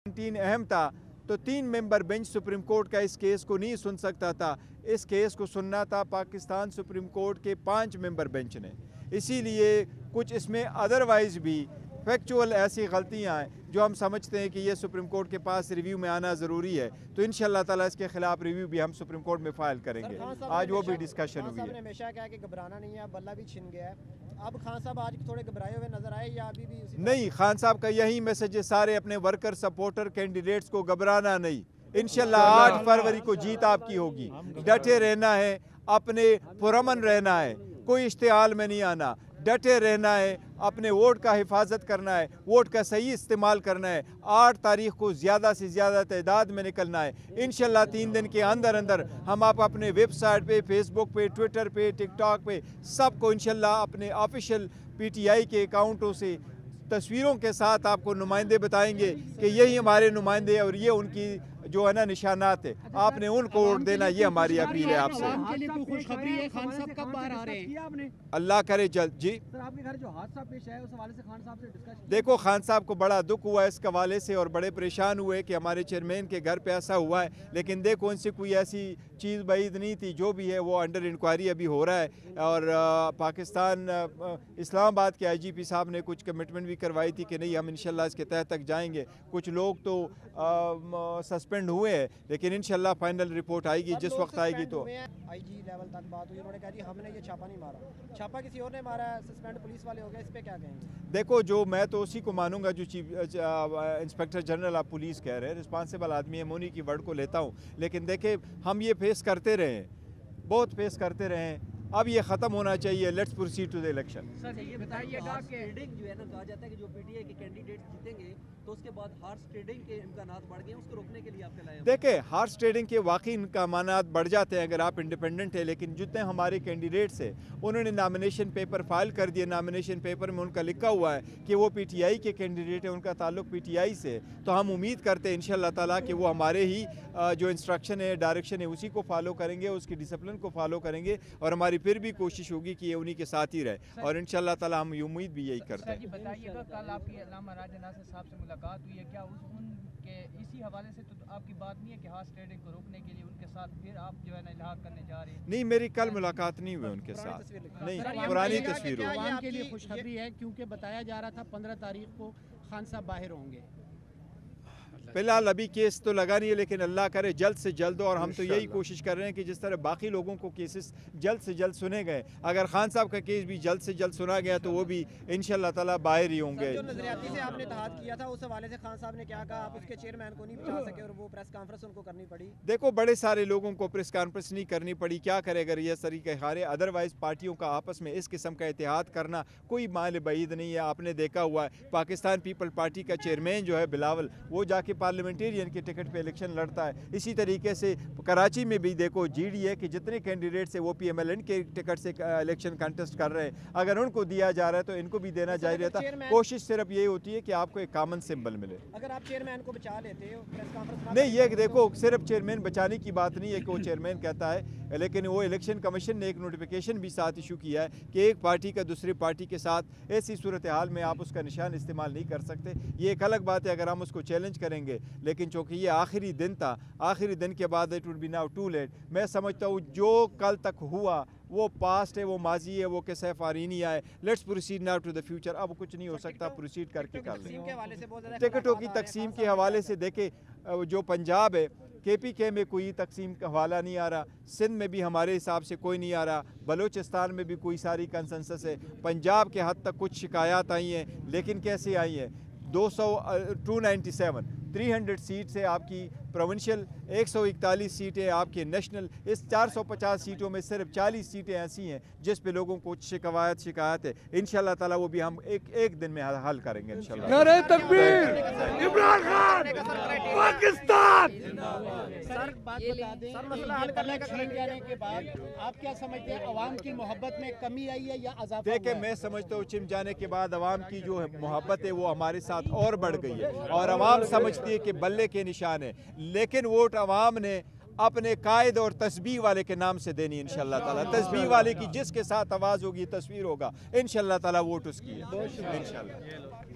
अहम था तो 3 मेंबर बेंच सुप्रीम कोर्ट का इस केस को नहीं सुन सकता था। इस केस को सुनना था पाकिस्तान सुप्रीम कोर्ट के 5 मेंबर बेंच ने। इसीलिए कुछ इसमें अदरवाइज़ भी फैक्चुअल ऐसी गलतियां हैं जो हम समझते हैं कि ये सुप्रीम कोर्ट के पास रिव्यू में आना ज़रूरी है, तो इंशाअल्लाह ताला इसके खिलाफ रिव्यू भी हम सुप्रीम कोर्ट में फाइल करेंगे। आज वो भी डिस्कशन हुई है। हमेशा कहा कि घबराना नहीं है, बल्ला भी छिन गया है। अब खान साहब आज थोड़े घबराए हुए नजर आए या अभी भी नहीं, खान साहब का यही मैसेज है सारे अपने वर्कर सपोर्टर कैंडिडेट्स को, घबराना नहीं। इंशाल्लाह 8 फरवरी को जीत आपकी होगी। डटे रहना है, अपने पुरअमन रहना है, कोई इश्तिहाल में नहीं आना, डटे रहना है, अपने वोट का हिफाजत करना है, वोट का सही इस्तेमाल करना है। 8 तारीख को ज़्यादा से ज़्यादा तादाद में निकलना है। इंशाल्लाह 3 दिन के अंदर अंदर हम आप अपने वेबसाइट पे, फेसबुक पे, ट्विटर पे, टिकटॉक पे सबको इंशाल्लाह अपने ऑफिशियल PTI के अकाउंटों से तस्वीरों के साथ आपको नुमाइंदे बताएंगे कि यही हमारे नुमाइंदे और ये उनकी जो है ना निशानात है, आपने उनको वोट देना, ये हमारी अपील है आपसे। अल्लाह करे जल्द। जी सर, आपके घर जो हादसा पेश आया उस हवाले से खान साहब से डिस्कस। देखो, खान साहब को बड़ा दुख हुआ इस हवाले से और बड़े परेशान हुए कि हमारे चेयरमैन के घर पे ऐसा हुआ है, लेकिन देखो उनसे कोई ऐसी चीज़ बाइद नहीं थी। जो भी है वो अंडर इंक्वायरी अभी हो रहा है और पाकिस्तान इस्लामाबाद के IGP साहब ने कुछ कमिटमेंट भी करवाई थी कि नहीं हम इंशाल्लाह इसके तह तक जाएंगे। कुछ लोग तो सस्पेंड हुए हैं, लेकिन इंशाल्लाह फाइनल रिपोर्ट आएगी जिस वक्त आएगी तो। IG लेवल तक बात हुई, उन्होंने कहा जी हमने ये छापा नहीं मारा, छापा किसी और ने मारा है, सस्पेंड पुलिस वाले हो गए, इस पे क्या कहेंगे? देखो, जो मैं तो उसी को मानूंगा जो chief inspector general of police कह रहे हैं, रिस्पॉन्सिबल आदमी है, मैं उन्हीं की वर्ड को लेता हूँ। लेकिन देखे, हम ये फेस करते रहे हैं, बहुत फेस करते रहे हैं, अब ये ख़त्म होना चाहिए। Let's proceed to the election. Sir ये बताइएगा कि ट्रेडिंग जो है ना, कहा जाता है कि जो PTI के कैंडिडेट जीतेंगे तो उसके बाद हार्स ट्रेडिंग के इम्कानात बढ़ गए, उसको रोकने के लिए आपके लाए। देखिए, हार्स ट्रेडिंग के वाकई इम्कानात बढ़ जाते हैं अगर आप इंडिपेंडेंट है, लेकिन जितने हमारे कैंडिडेट्स हैं उन्होंने नामिनेशन पेपर फाइल कर दिए। नामिनेशन पेपर में उनका लिखा हुआ है कि वो PTI के कैंडिडेट है, उनका ताल्लुक PTI से। तो हम उम्मीद करते हैं इंशाअल्लाह ताला कि वो हमारे ही जो इंस्ट्रक्शन है, डायरेक्शन है, उसी को फॉलो करेंगे, उसकी डिसिप्लिन को फॉलो करेंगे और हमारी फिर भी कोशिश होगी कि ये उन्हीं के साथ ही रहे और इंशाअल्लाह ताला हम ये उम्मीद भी यही करते हैं। बताइएगा, कल आपकी अल्लामा राजा नासिर साहब से मुलाकात हुई है, क्या उनके इसी हवाले से तो आपकी बात नहीं है कि हार्स ट्रेडिंग को रोकने के लिए उनके साथ फिर आप जो है ना इलाहा करने जा रहे हैं? नहीं, मेरी कल मुलाकात नहीं हुई उनके साथ। नहीं, पुरानी तस्वीर हो। आवाम के लिए खुशखबरी है क्योंकि बताया जा रहा था 15 तारीख को खान साहब बाहर होंगे। फिलहाल अभी केस तो लगा नहीं है, लेकिन अल्लाह करे जल्द से जल्द, और हम तो यही कोशिश कर रहे हैं कि जिस तरह बाकी लोगों को केसेस जल्द से जल्द सुने गए, अगर खान साहब का केस भी जल्द से जल्द सुना गया तो वो भी इंशाअल्लाह ताला बाहर ही होंगे। जो नजरियाती से आपने इत्तेहाद किया था उस हवाले से खान साहब ने क्या कहा? आप उसके चेयरमैन को नहीं बचा सके और वो प्रेस कॉन्फ्रेंस उनको करनी पड़ी। देखो, बड़े सारे लोगों को प्रेस कॉन्फ्रेंस नहीं करनी पड़ी, क्या करे अगर ये तरीके हारे। अदरवाइज पार्टियों का आपस में इस किस्म का इत्तेहाद करना कोई माल बईद नहीं है। आपने देखा हुआ है पाकिस्तान पीपल पार्टी का चेयरमैन जो है बिलावल, वो जाके पार्लियामेंटेरियन टिकट पे इलेक्शन लड़ता है। इसी तरीके से कराची में भी देखो GDA के जितने कैंडिडेट्स हैं वो PMLN के टिकट से इलेक्शन कंटेस्ट कर रहे हैं। अगर उनको दिया जा रहा है तो इनको भी देना जारी रहता। कोशिश सिर्फ यही होती है कि आपको एक कॉमन सिंबल मिले। अगर आप चेयरमैन को बचा लेते हो, प्रेस कॉन्फ्रेंस नहीं, ये देखो सिर्फ चेयरमैन बचाने की बात नहीं है कि वो चेयरमैन कहता है, लेकिन वो इलेक्शन कमीशन ने एक नोटिफिकेशन भी साथ इशू किया है कि एक पार्टी का दूसरी पार्टी के साथ ऐसी सूरत हाल में आप उसका निशान इस्तेमाल नहीं कर सकते। ये एक अलग बात है अगर हम उसको चैलेंज करेंगे, लेकिन चूँकि ये आखिरी दिन था, आखिरी दिन के बाद it would be now too late. मैं समझता हूँ जो कल तक हुआ वो पास्ट है, वो माजी है, वो कैसे फारीनी आए। Let's proceed now to the future. अब कुछ नहीं हो सकता, प्रोसीड करके कर लें। टिकटों की तकसीम के हवाले से देखे, जो पंजाब है KPK में कोई तकसीम का हवाला नहीं आ रहा, सिंध में भी हमारे हिसाब से कोई नहीं आ रहा, बलूचिस्तान में भी कोई सारी कंसेंसस है। पंजाब के हद तक कुछ शिकायत आई हैं, लेकिन कैसे आई हैं? 297 300 सीट्स है आपकी प्रोविंशियल, 141 सीटें आपके नेशनल। इस 450 सीटों में सिर्फ 40 सीटें ऐसी हैं जिस पे लोगों को शिकायत है। इंशाल्लाह ताला वो भी हम एक दिन में हल करेंगे इंशाल्लाह। नारे तकबीर, इमरान खान, पाकिस्तान। सर बात बता दें, सर मसला हल करने का छीन जाने के बाद आप क्या समझते हैं, अवाम की मोहब्बत में कमी आई है या इजाफा? देखिए, मैं समझता हूँ छिन जाने के बाद अवाम की जो मोहब्बत है वो हमारे साथ और बढ़ गई है और अवाम समझती है कि बल्ले के निशान है, लेकिन वोट अवाम ने अपने कायद और तस्बीह वाले के नाम से देनी इंशाअल्लाह ताला। तस्बीह वाले की जिसके साथ आवाज़ होगी, तस्वीर होगा, इंशाअल्लाह ताला वोट उसकी है इंशाअल्लाह।